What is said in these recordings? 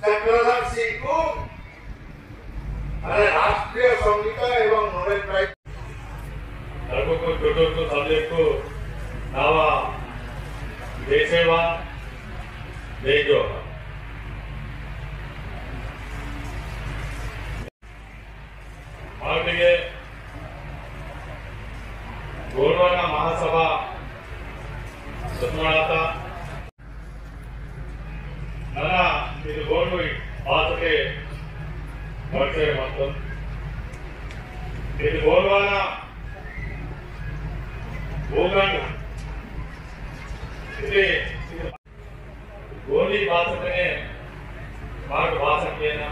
चक्रधर सिंह को राष्ट्रीय संगीत एवं नोबेल प्राइज सब्जेक्ट को नावा जय सेवा जय जोहार भारतीय गोंडवाना महासभा सत्माता ನನ್ನ ಇದು ಗೋಂಡು ಭಾಷೆ ಪರಿಚಯ ಮತ್ತು ಇದು ಗೋಂಡ್ವಾನ ಭೂಗಂಡು ఇది గోండి భాషనే మాకు భాషకేనా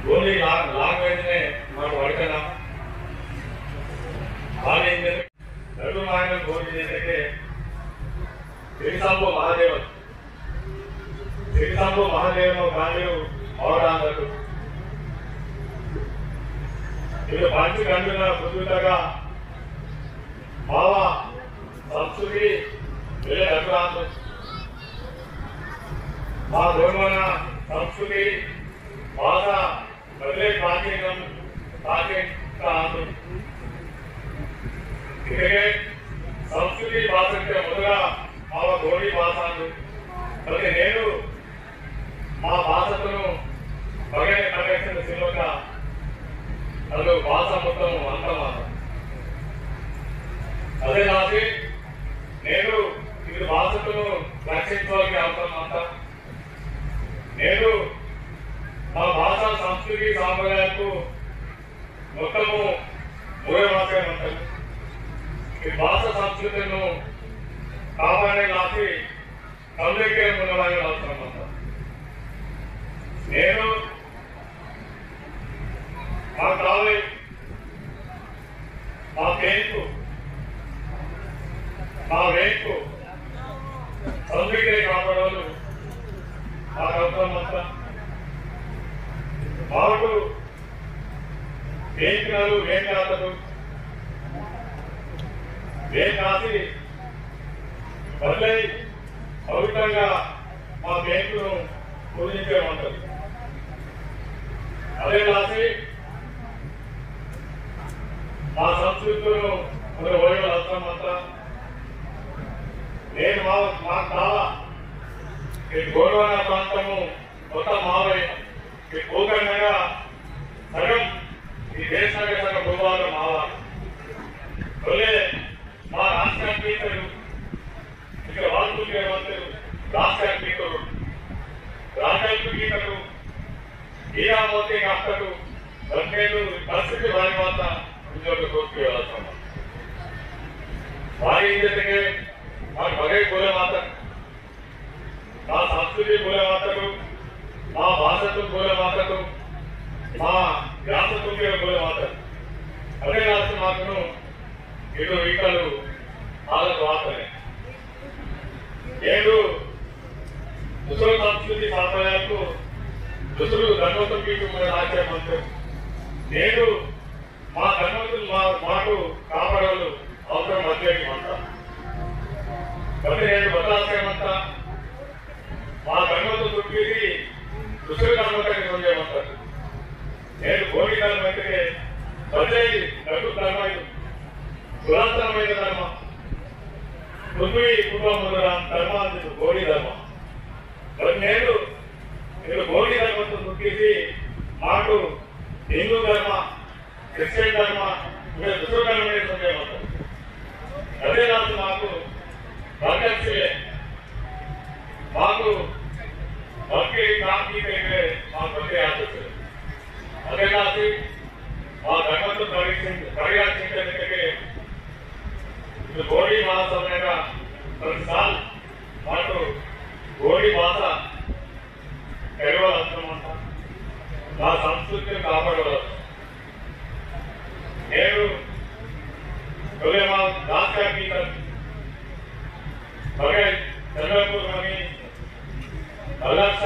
గోండి లాంగ్వేజ్నే మాకు వడకనా కానీ నడు నాయన గోండి చేసే శ్రీసాంబు మహాదేవన్ శ్రీసాంబు మహాదేవన్ గాంధీలు అవడాందరు ఇది పంచు గండుల బుద్ధులుగా భావ సంస్కృతి వేరే అభిప్రాయాలు మా గోండ్వాన సంస్కృతి భాష మొదలై ప్రాచీనం ప్రాచీన ఇక్కడే సంస్కృతి భాష అంటే మొదలుగా మా గోడి భాష మరి నేను మా భాషను బగై ప్రవేశించిన సినిమాగా అది భాష మొత్తం అంతమాట అదే నాటి నేను ఇది భాషను రక్షించడానికి అవసరం అంతా నేను మా భాష సంస్కృతి సాంప్రదాయాలకు మొత్తము మూలవాసే ఉంటాను ఈ భాష సంస్కృతిను కాపాడే నాటి కమ్యూనికే ఉన్నవాళ్ళని అవసరం అంతా నేను మా కావాలి మా పేరుకు మా వేకు సంస్కృతి కాపాడాలు మాకు అవసరం అంతా మాకు వేకినాలు వేకాతలు వేకాసి బదులై పవిత్రంగా మా బ్యాంకును పూజించమంటారు అదే రాసి మా సంస్కృతులను మన ఓయలు అవసరం అంతా నేను మా చాలా ఈ గోండ్వాన ప్రాంతము మొత్తం మావై ఈ భూఖండంగా సగం ఈ దేశానికి సగం భూభాగం మావాలి మా రాష్ట్ర స్పీకరు ఇక్కడ వాల్మీకి మంత్రులు రాష్ట్ర స్పీకరు రాజ్యాంగ స్పీకరు ఈరామోతి డాక్టరు బంధేలు పరిస్థితి వారి మాత ఉద్యోగ కోర్టు వెళ్ళాల్సిన వారి జೊತೆಗೆ మా బగై పూల మాత మా సంస్కృతి పూల మాతకు మా భాషకు పూల మాతకు మా వ్యాసకు పూల మాత అదే రాష్ట్ర మాతను ఇటు ఈకలు వాళ్ళకు వార్తనే నేను ముసలి సంస్కృతి సాంప్రదాయాలకు దుస్తులు ధన్వంతుడికి రాజ్య మంత్రి నేను మా ధన్వంతులు మాకు కాపాడాలు అవసరం మధ్యకి అంతా కాబట్టి నేను బదలాశయమంతా మా ధన్వంతులు చుట్టేది దుస్తులు ధన్వంతాన్ని పొందేమంటారు నేను గోడి ధర్మం అయితే బదిలీ నటు ధర్మ పురాతనమైన ధర్మ పృథ్వీ కుటుంబ ధర్మ గోడి ధర్మ మరి నేను గోడి ధర్మంతో చుట్టేసి మాకు హిందూ ధర్మ క్రిస్టియన్ ధర్మ ఇంకా దుష్ట ధర్మమే పొందేమంటారు అదే రాజు మాకు భక్తి మాకు భక్తి క్రాంతి అయితే మా భక్తి ఆశిస్తుంది అదే రాజు మా ధర్మంతో పరిరక్షించడానికి ఇది గోడి మహాసభగా ప్రతిసారి మాకు గోడి భాష తెలవాలనుకున్నమాట మా సంస్కృతిని కాపాడవచ్చు నేను మా రాష్ట్ర గీత బగై చంద్రపూర్లోని అలక్ష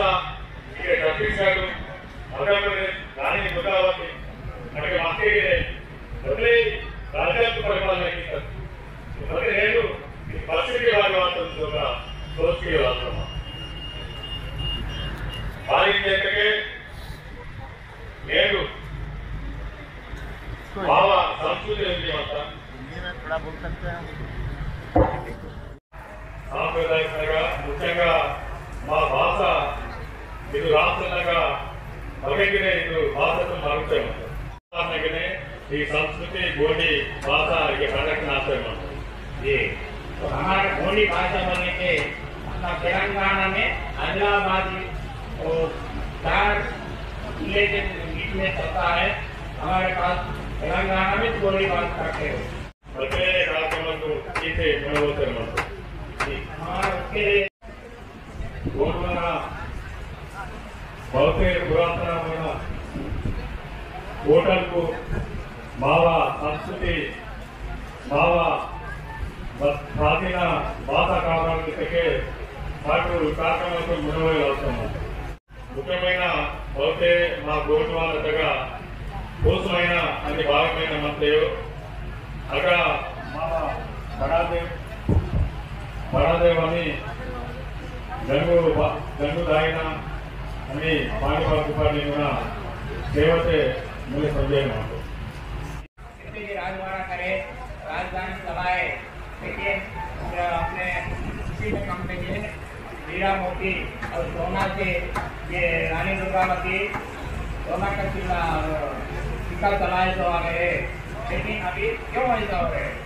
ఇక్కడ ఛత్తీస్గఢ్ మధ్యప్రదేశ్ రాణి ముద్రావతి అక్కడ మస్తిగిరే వదిలే రాజ్యాంగ పరిపాలన గీతారు మరి నేను పరిస్థితి వారి వార్తలు దోషి రాష్ట్రమా ಜೊತೆಗೆ ಏನು ಭಾವ ಸಂಸ್ಕೃತಿ ఉంది ಅಂತ थोड़ा बोल सकते हैं సాంప్రదాయకంగా ముఖ్యంగా మా భాష ಇದು ರಾಷ್ಟ್ರದಾಗ ಬಗೆಗಿನ ಇದು ಭಾಷೆಯನ್ನು ಮಾರುತ್ತೇ ಉದಾಹರಣೆಗೆ ಈ ಸಂಸ್ಕೃತಿ ಗೋಂಡಿ भाषा ये कंडक्ट नाते जी। तो हमारे गोंडी भाषा बोलने के अपना तेलंगाना में आदिलाबाद और 4 जिले के बीच में चलता है। हमारे पास तेलंगाना में गोंडी बात करते हो प्रत्येक ಕಾರ್ಯಕ್ರಮಕ್ಕೂ ಗೀತೆ ಮನೋತರ हमारा उसके लिए ಗೋಂಡನ ಬಹುತೇಕ ಪುರಾತನమైన ಹೋಟೆಲ್కు భావ సంస్కృతి భావ ప్రాచీన భాషా కారణాలకే పాటు కార్యక్రమాలకు మునవై వస్తున్నాం ముఖ్యమైన బహుతే మా గోటువాలతగా కోసమైన అన్ని భాగమైన మంత్రియు అక్కడ మా బడాదేవ్ అని గంగు దాయిన అని పాణిపాటి సేవతే मुझे समझे राजवाड़ा करे राजधानी चलाए देखिए अपने इसी में कम देखिए हीरा मोती और सोना से ये रानी दुर्गावती सोना का टीका चलाए तो आ गए लेकिन अभी क्यों ऐसा हो रहे